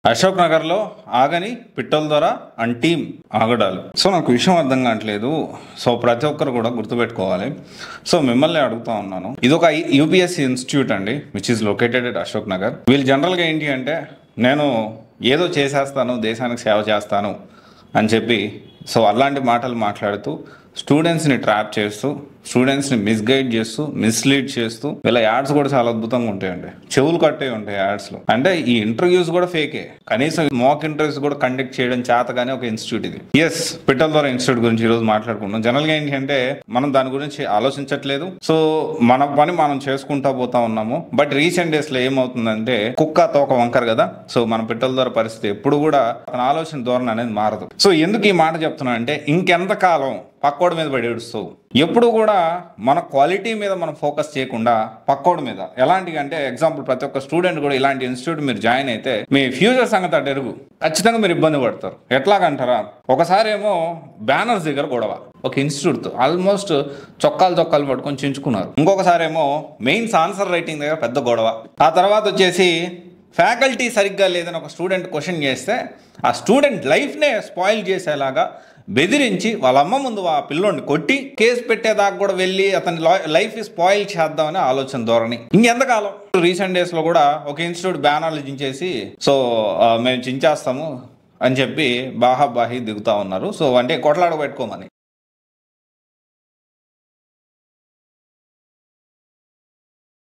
అశోక్ నగర్ లో ఆగని పిట్టల ద్వారా అండ్ టీమ్ ఆగడాలు. సో నాకు విషయం అర్థం కావట్లేదు. సో ప్రతి ఒక్కరు కూడా గుర్తుపెట్టుకోవాలి. సో మిమ్మల్ని అడుగుతా ఉన్నాను, ఇది ఒక యూపీఎస్సీ ఇన్స్టిట్యూట్ అండి, which is located at Ashok Nagar. వీళ్ళు జనరల్గా ఏంటి అంటే, నేను ఏదో చేసేస్తాను, దేశానికి సేవ చేస్తాను అని చెప్పి సో అలాంటి మాటలు మాట్లాడుతూ స్టూడెంట్స్ని ట్రాప్ చేస్తూ, స్టూడెంట్స్ని మిస్గైడ్ చేస్తూ, మిస్లీడ్ చేస్తూ, వీళ్ళ యాడ్స్ కూడా చాలా అద్భుతంగా ఉంటాయండి. చెవులు కట్టే ఉంటాయి యాడ్స్లో. అంటే ఈ ఇంటర్వ్యూస్ కూడా ఫేకే. కనీసం మాక్ ఇంటర్వ్యూస్ కూడా కండక్ట్ చేయడం చేతగానే ఒక ఇన్స్టిట్యూట్ ఇది. ఎస్, పిట్టల ద్వారా ఇన్స్టిట్యూట్ గురించి ఈరోజు మాట్లాడుకున్నాం. జనరల్గా ఏంటి అంటే, మనం దాని గురించి ఆలోచించట్లేదు. సో మన పని మనం చేసుకుంటా పోతా ఉన్నాము. బట్ రీసెంట్ డేస్లో ఏమవుతుందంటే, కుక్క తోక వంకర కదా. సో మన పిట్టల ద్వారా పరిస్థితి ఎప్పుడు కూడా తన ఆలోచన ధోరణి అనేది మారదు. సో ఎందుకు ఈ మాట చెప్తున్నా అంటే, ఇంకెంతకాలం పక్కోడి మీద పడి ఏడుస్తావు. ఎప్పుడు కూడా మన క్వాలిటీ మీద మనం ఫోకస్ చేయకుండా పక్కోడి మీద. ఎలాంటి అంటే, ఎగ్జాంపుల్ ప్రతి ఒక్క స్టూడెంట్ కూడా ఇలాంటి ఇన్స్టిట్యూట్ మీరు జాయిన్ అయితే మీ ఫ్యూచర్ సంగతి అటు ఎరుగు, ఖచ్చితంగా మీరు ఇబ్బంది పడతారు. ఎట్లాగంటారా, ఒకసారి ఏమో బ్యానర్స్ దగ్గర గొడవ ఒక ఇన్స్టిట్యూట్తో, ఆల్మోస్ట్ చొక్కాలు పట్టుకొని చించుకున్నారు. ఇంకొకసారి ఏమో మెయిన్స్ ఆన్సర్ రైటింగ్ దగ్గర పెద్ద గొడవ. ఆ తర్వాత వచ్చేసి ఫ్యాకల్టీ సరిగ్గా లేదని ఒక స్టూడెంట్ క్వశ్చన్ చేస్తే ఆ స్టూడెంట్ లైఫ్నే స్పాయిల్ చేసేలాగా బెదిరించి వాళ్ళ అమ్మ ముందు ఆ పిల్లోడిని కొట్టి కేసు పెట్టేదాకా కూడా వెళ్ళి అతని లైఫ్ స్పాయిల్ చేద్దామని ఆలోచన ధోరణి. ఇంకెంతకాలం? రీసెంట్ డేస్లో కూడా ఒక ఇన్స్టిట్యూట్ బ్యానర్లు చించేసి సో మేము చించేస్తాము అని చెప్పి బాహాబాహి దిగుతా ఉన్నారు. సో అంటే కొట్లాడ పెట్టుకోమని.